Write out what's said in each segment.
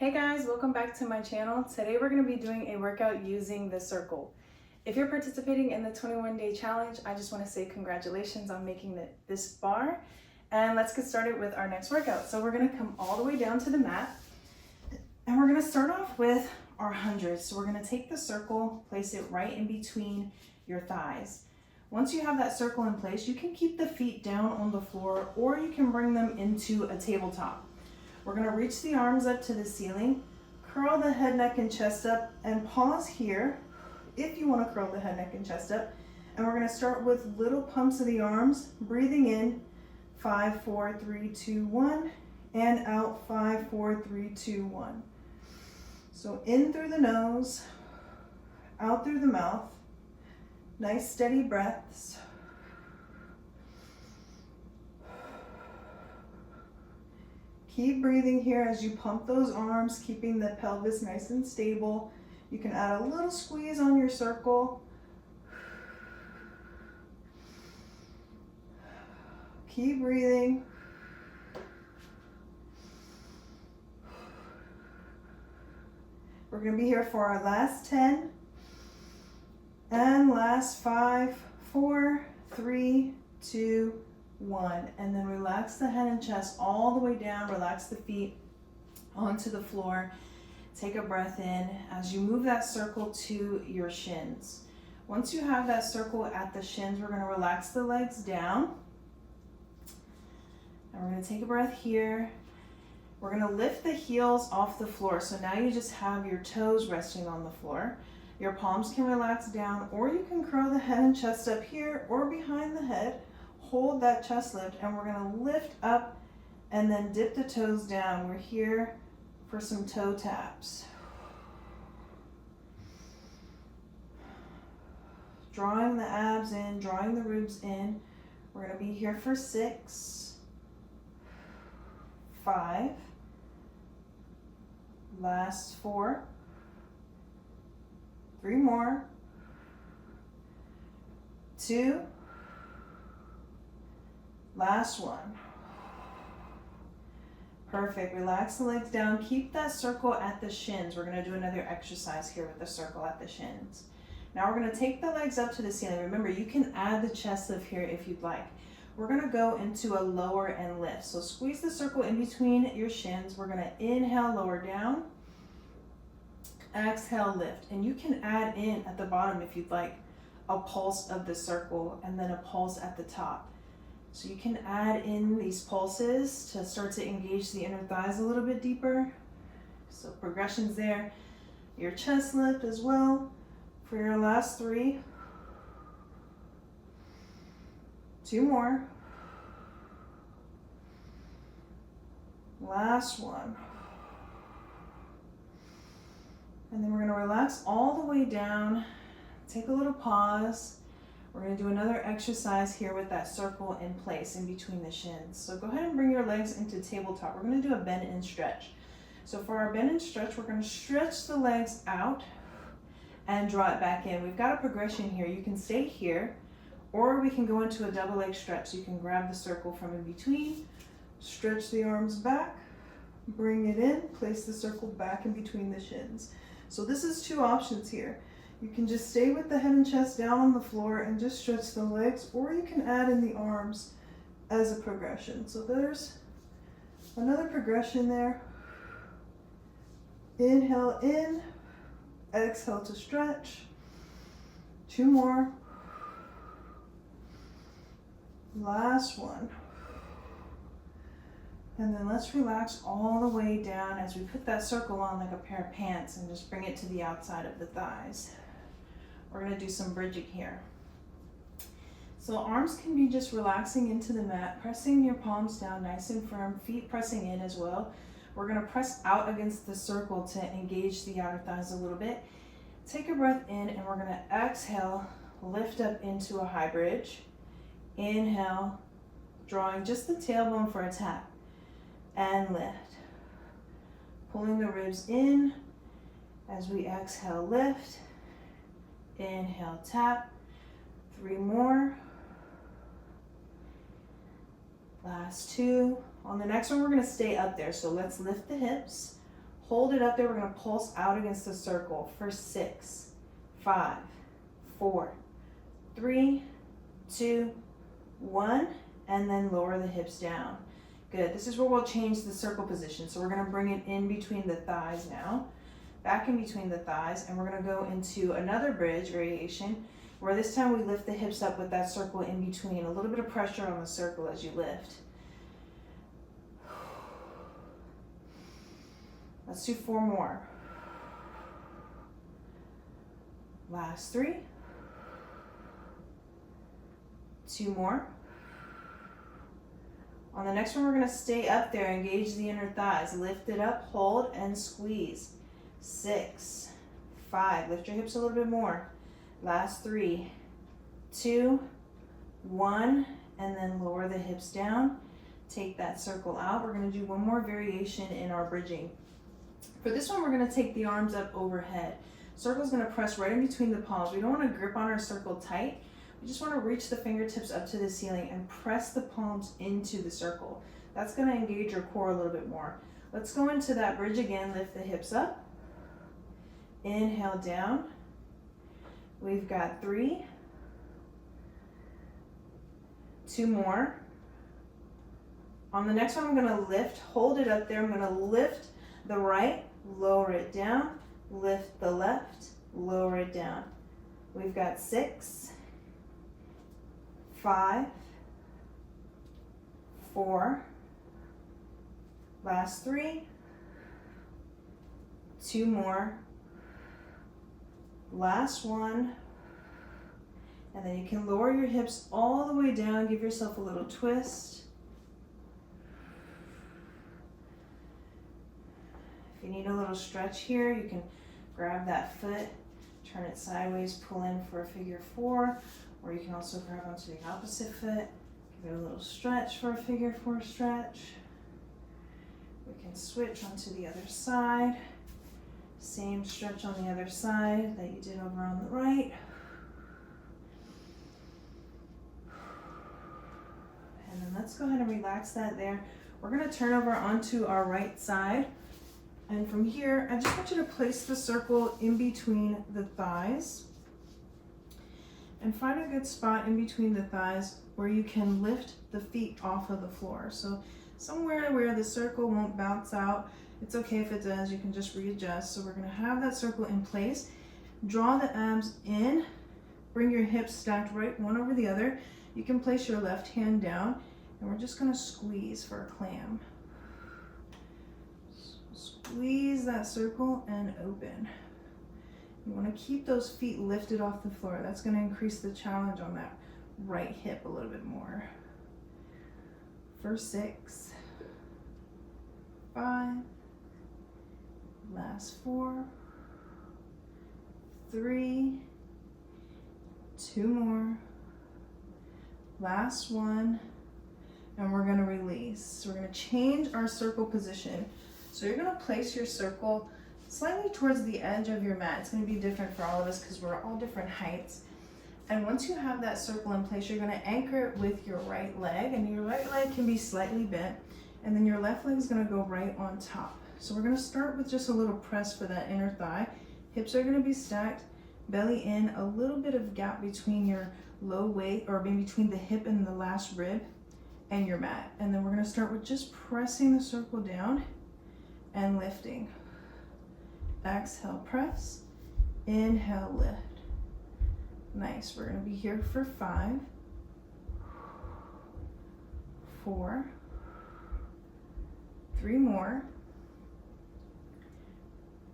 Hey guys, welcome back to my channel. Today we're going to be doing a workout using the circle. If you're participating in the 21-day challenge, I just want to say congratulations on making this far. And let's get started with our next workout. So we're going to come all the way down to the mat. And we're going to start off with our hundreds. So we're going to take the circle, place it right in between your thighs. Once you have that circle in place, you can keep the feet down on the floor or you can bring them into a tabletop. We're going to reach the arms up to the ceiling, curl the head, neck, and chest up, and pause here if you want to curl the head, neck, and chest up. And we're going to start with little pumps of the arms, breathing in, 5, 4, 3, 2, 1, and out, 5, 4, 3, 2, 1. So in through the nose, out through the mouth. Nice steady breaths. Keep breathing here as you pump those arms, keeping the pelvis nice and stable. You can add a little squeeze on your circle. Keep breathing. We're going to be here for our last 10 and last 5, 4, 3, 2, 1, and then relax the head and chest all the way down. Relax the feet onto the floor. Take a breath in as you move that circle to your shins. Once you have that circle at the shins, we're going to relax the legs down. And we're going to take a breath here. We're going to lift the heels off the floor. So now you just have your toes resting on the floor. Your palms can relax down, or you can curl the head and chest up here or behind the head. Hold that chest lift, and we're going to lift up and then dip the toes down. We're here for some toe taps. Drawing the abs in, drawing the ribs in. We're going to be here for 6, 5, last 4, 3 more, 2, last one. Perfect. Relax the legs down. Keep that circle at the shins. We're going to do another exercise here with the circle at the shins. Now we're going to take the legs up to the ceiling. Remember, you can add the chest lift here if you'd like. We're going to go into a lower and lift. So squeeze the circle in between your shins. We're going to inhale, lower down. Exhale, lift. And you can add in at the bottom if you'd like a pulse of the circle and then a pulse at the top. So you can add in these pulses to start to engage the inner thighs a little bit deeper. So progressions there. Your chest lift as well for your last 3. 2 more. Last one. And then we're going to relax all the way down. Take a little pause. We're going to do another exercise here with that circle in place in between the shins. So go ahead and bring your legs into tabletop. We're going to do a bend and stretch. So for our bend and stretch, we're going to stretch the legs out and draw it back in. We've got a progression here. You can stay here, or we can go into a double leg stretch. So you can grab the circle from in between, stretch the arms back, bring it in, place the circle back in between the shins. So this is 2 options here. You can just stay with the head and chest down on the floor and just stretch the legs, or you can add in the arms as a progression. So there's another progression there. Inhale in, exhale to stretch. 2 more. Last one. And then let's relax all the way down as we put that circle on like a pair of pants and just bring it to the outside of the thighs. We're going to do some bridging here. So arms can be just relaxing into the mat, pressing your palms down nice and firm, feet pressing in as well. We're going to press out against the circle to engage the outer thighs a little bit. Take a breath in, and we're going to exhale, lift up into a high bridge. Inhale, drawing just the tailbone for a tap, and lift. Pulling the ribs in as we exhale, lift. Inhale, tap. 3 more. Last 2. On the next one, we're going to stay up there. So let's lift the hips, Hold it up there. We're going to pulse out against the circle for 6, 5, 4, 3, 2, 1, and then lower the hips down. Good. This is where we'll change the circle position. So we're going to bring it in between the thighs now, back in between the thighs, and we're going to go into another bridge variation where this time we lift the hips up with that circle in between. A little bit of pressure on the circle as you lift. Let's do 4 more. Last 3. 2 more. On the next one, we're going to stay up there, engage the inner thighs. Lift it up, hold, and squeeze. 6, 5. Lift your hips a little bit more. Last 3, 2, 1, and then lower the hips down. Take that circle out. We're going to do one more variation in our bridging. For this one, we're going to take the arms up overhead. Circle's going to press right in between the palms. We don't want to grip on our circle tight. We just want to reach the fingertips up to the ceiling and press the palms into the circle. That's going to engage your core a little bit more. Let's go into that bridge again. Lift the hips up. Inhale down. We've got 3. 2 more. On the next one, I'm going to lift, hold it up there. I'm going to lift the right, lower it down, lift the left, lower it down. We've got 6, 5, 4, last 3, 2 more, last 1, and then you can lower your hips all the way down, give yourself a little twist. If you need a little stretch here, you can grab that foot, turn it sideways, pull in for a figure 4, or you can also grab onto the opposite foot, give it a little stretch for a figure 4 stretch. We can switch onto the other side. Same stretch on the other side that you did over on the right. And then let's go ahead and relax that there. We're going to turn over onto our right side. And from here, I just want you to place the circle in between the thighs and find a good spot in between the thighs where you can lift the feet off of the floor. So somewhere where the circle won't bounce out. It's okay if it does, you can just readjust. So we're going to have that circle in place. Draw the abs in, bring your hips stacked right one over the other. You can place your left hand down, and we're just going to squeeze for a clam. Squeeze that circle and open. You want to keep those feet lifted off the floor. That's going to increase the challenge on that right hip a little bit more. For 6, 5, last 4, 3, 2 more, last 1, and we're going to release. So we're going to change our circle position. So you're going to place your circle slightly towards the edge of your mat. It's going to be different for all of us because we're all different heights. And once you have that circle in place, you're going to anchor it with your right leg, and your right leg can be slightly bent, and then your left leg is going to go right on top. So we're going to start with just a little press for that inner thigh. Hips are going to be stacked, belly in, a little bit of gap between your low weight, or in between the hip and the last rib and your mat. And then we're going to start with just pressing the circle down and lifting. Exhale, press. Inhale, lift. Nice. We're going to be here for 5, 4, 3 more,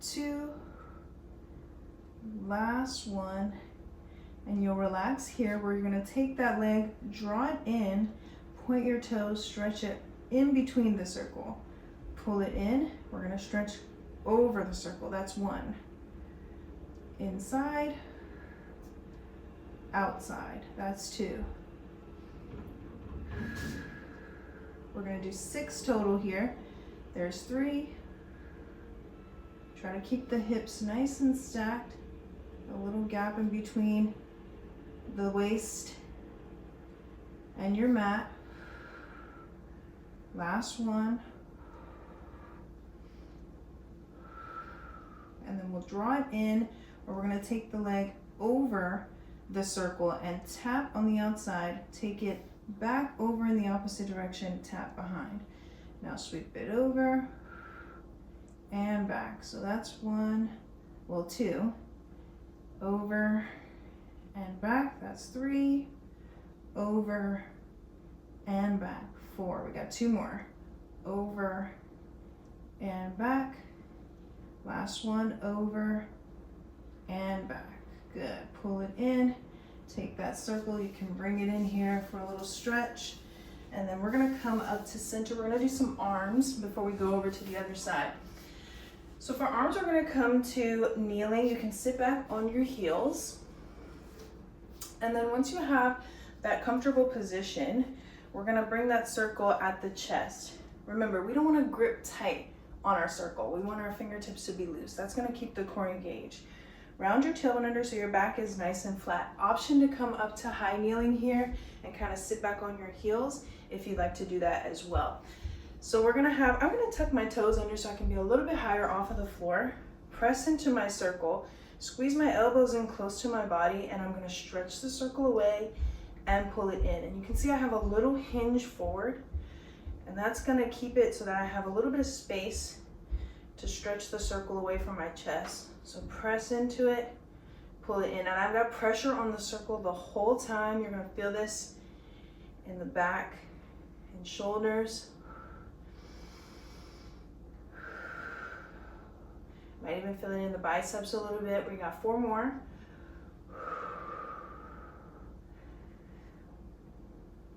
2, last 1, and you'll relax here where you're going to take that leg, draw it in, point your toes, stretch it in between the circle. Pull it in. We're going to stretch over the circle. That's 1. Inside, outside. That's 2. We're going to do 6 total here. There's 3. Try to keep the hips nice and stacked. A little gap in between the waist and your mat. Last 1. we'll draw it in, or we're gonna take the leg over the circle and tap on the outside, take it back over in the opposite direction, tap behind. Now sweep it over and back. So that's 2, over and back, that's 3, over and back, 4, we got 2 more, over and back, last one, over and back. Good, pull it in, take that circle, you can bring it in here for a little stretch, and then we're gonna come up to center. We're gonna do some arms before we go over to the other side. So for arms, we're gonna come to kneeling. You can sit back on your heels. And then once you have that comfortable position, we're gonna bring that circle at the chest. Remember, we don't wanna grip tight on our circle. We want our fingertips to be loose. That's gonna keep the core engaged. Round your tailbone under so your back is nice and flat. Option to come up to high kneeling here and kind of sit back on your heels if you'd like to do that as well. So I'm gonna tuck my toes under so I can be a little bit higher off of the floor, press into my circle, squeeze my elbows in close to my body, and I'm gonna stretch the circle away and pull it in. And you can see I have a little hinge forward, and that's gonna keep it so that I have a little bit of space to stretch the circle away from my chest. So press into it, pull it in, and I've got pressure on the circle the whole time. You're gonna feel this in the back and shoulders. Might even feel it in the biceps a little bit. We got 4 more.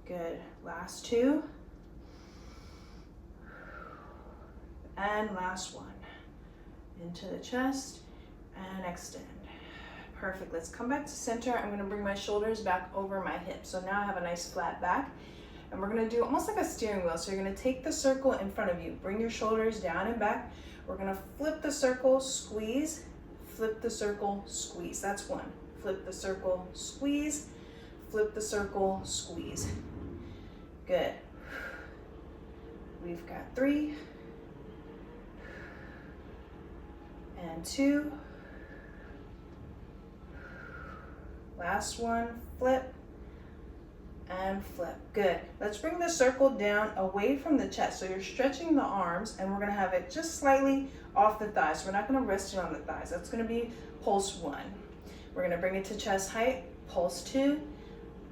Good, last 2. And last one. Into the chest and extend. Perfect, let's come back to center. I'm gonna bring my shoulders back over my hips. So now I have a nice flat back. And we're gonna do almost like a steering wheel. So you're gonna take the circle in front of you, bring your shoulders down and back. We're gonna flip the circle, squeeze, flip the circle, squeeze. That's 1. Flip the circle, squeeze, flip the circle, squeeze. Good. We've got 3 and 2. Last one, flip and flip. Good. Let's bring the circle down away from the chest. So you're stretching the arms, and we're gonna have it just slightly off the thighs. So we're not gonna rest it on the thighs. That's gonna be pulse 1. We're gonna bring it to chest height, pulse 2,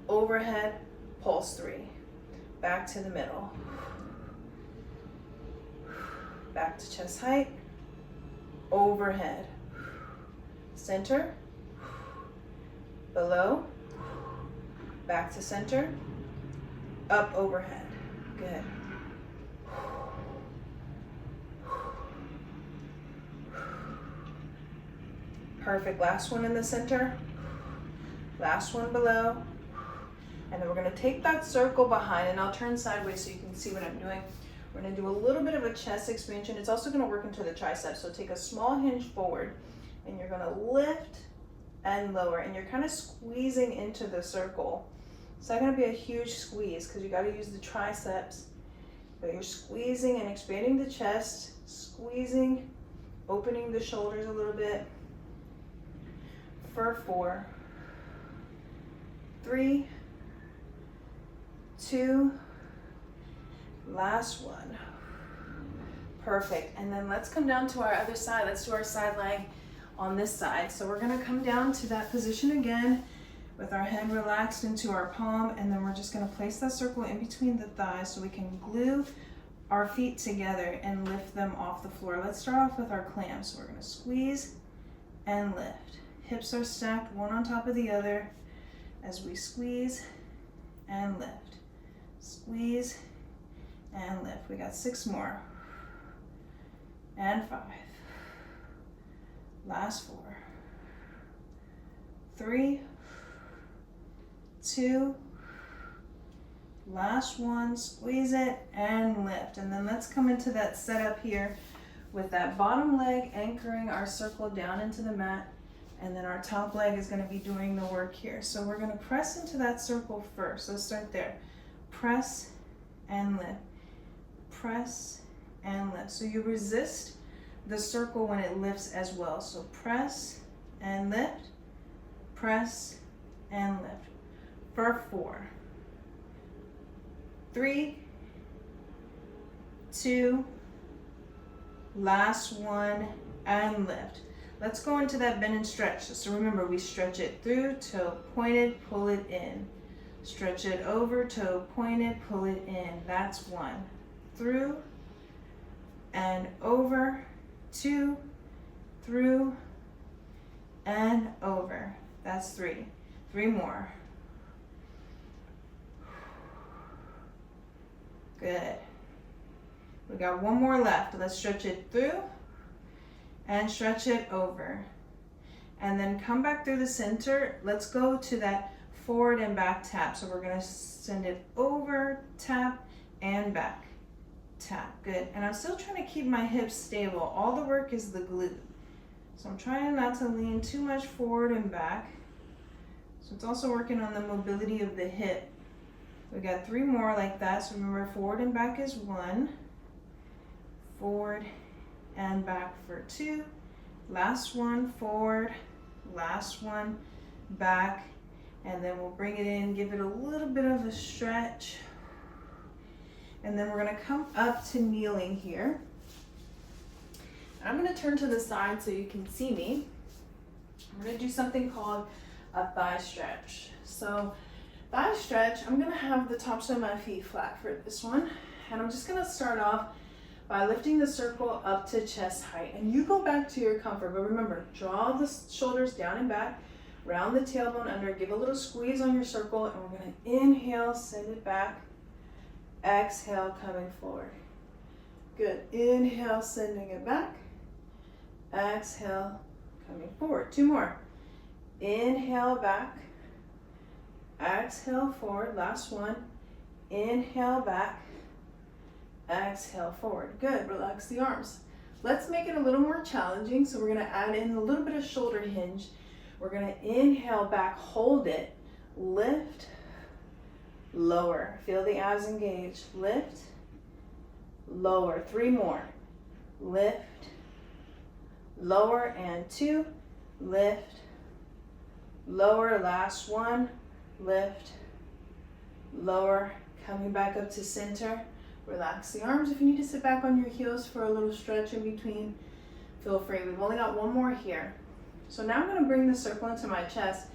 overhead, pulse 3. Back to the middle. Back to chest height, overhead, center, below, back to center, up, overhead. Good. Perfect. Last one in the center, last one below. And then we're gonna take that circle behind, and I'll turn sideways so you can see what I'm doing. We're gonna do a little bit of a chest expansion. It's also gonna work into the triceps. So take a small hinge forward, and you're gonna lift and lower, and you're kind of squeezing into the circle. It's not gonna be a huge squeeze because you gotta use the triceps, but you're squeezing and expanding the chest, squeezing, opening the shoulders a little bit for 4, 3, 2, last one. Perfect. And then let's come down to our other side. Let's do our side leg on this side. So we're gonna come down to that position again with our head relaxed into our palm, and then we're just gonna place that circle in between the thighs so we can glue our feet together and lift them off the floor. Let's start off with our clams. So we're gonna squeeze and lift. Hips are stacked one on top of the other as we squeeze and lift. Squeeze and lift. We got 6 more. And 5. Last 4. 3, 2, last one, squeeze it and lift. And then let's come into that setup here with that bottom leg anchoring our circle down into the mat, and then our top leg is going to be doing the work here. So we're going to press into that circle first. Let's start there. Press and lift. Press and lift. So you resist the circle when it lifts as well. So press and lift, press and lift for 4, 3, 2, last one, and lift. Let's go into that bend and stretch. So remember, we stretch it through, toe pointed, pull it in. Stretch it over, toe pointed, pull it in. That's 1. Through and over, 2, through and over. That's 3. 3 more. Good. We got 1 more left. Let's stretch it through and stretch it over. And then come back through the center. Let's go to that forward and back tap. So we're gonna send it over, tap, and back. Tap, good. And I'm still trying to keep my hips stable. All the work is the glute. So I'm trying not to lean too much forward and back. So it's also working on the mobility of the hip. We got 3 more like that. So remember, forward and back is 1. Forward and back for 2. Last one, forward. Last one, back. And then we'll bring it in, give it a little bit of a stretch. And then we're gonna come up to kneeling here. I'm gonna turn to the side so you can see me. I'm gonna do something called a thigh stretch. So thigh stretch, I'm gonna have the tops of my feet flat for this one. And I'm just gonna start off by lifting the circle up to chest height. And you go back to your comfort, but remember, draw the shoulders down and back, round the tailbone under, give a little squeeze on your circle, and we're gonna inhale, send it back. Exhale, coming forward. Good. Inhale, sending it back. Exhale, coming forward. 2 more. Inhale, back. Exhale, forward. Last one. Inhale, back. Exhale, forward. Good. Relax the arms. Let's make it a little more challenging. So we're going to add in a little bit of shoulder hinge. We're going to inhale back, hold it, lift, lower. Feel the abs engage. Lift, lower. 3 more. Lift, lower, and 2. Lift, lower. Last one. Lift, lower. Coming back up to center. Relax the arms. If you need to sit back on your heels for a little stretch in between, feel free. We've only got 1 more here. So now I'm going to bring the circle into my chest.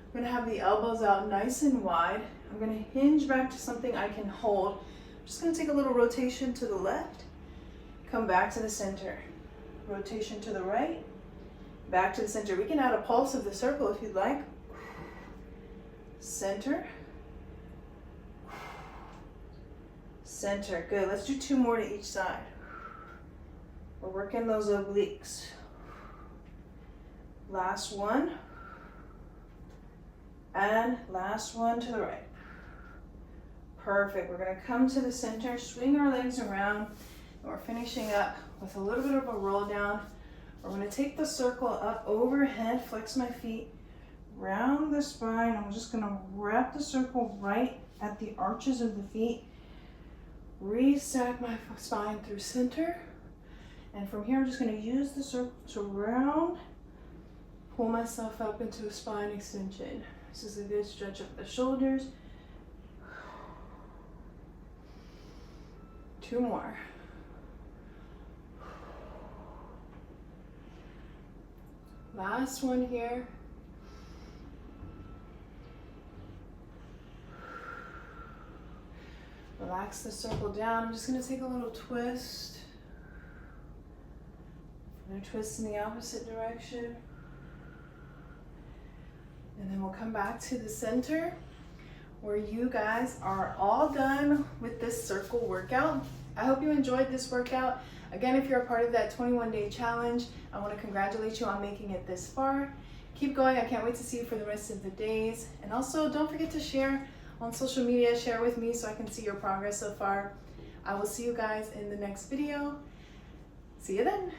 I'm going to have the elbows out nice and wide. I'm going to hinge back to something I can hold. I'm just going to take a little rotation to the left. Come back to the center. Rotation to the right. Back to the center. We can add a pulse of the circle if you'd like. Center. Center. Good. Let's do 2 more to each side. We're working those obliques. Last one. And last one to the right. Perfect. We're going to come to the center, swing our legs around, and we're finishing up with a little bit of a roll down. We're going to take the circle up overhead, flex my feet, round the spine. I'm just going to wrap the circle right at the arches of the feet, restack my spine through center, and from here I'm just going to use the circle to round, pull myself up into a spine extension. This is a good stretch of the shoulders. 2 more. Last one here. Relax the circle down. I'm just going to take a little twist. And a twist in the opposite direction. And then we'll come back to the center where you guys are all done with this circle workout. I hope you enjoyed this workout. Again, if you're a part of that 21-day challenge, I want to congratulate you on making it this far. Keep going. I can't wait to see you for the rest of the days. And also, don't forget to share on social media. Share with me so I can see your progress so far. I will see you guys in the next video. See you then.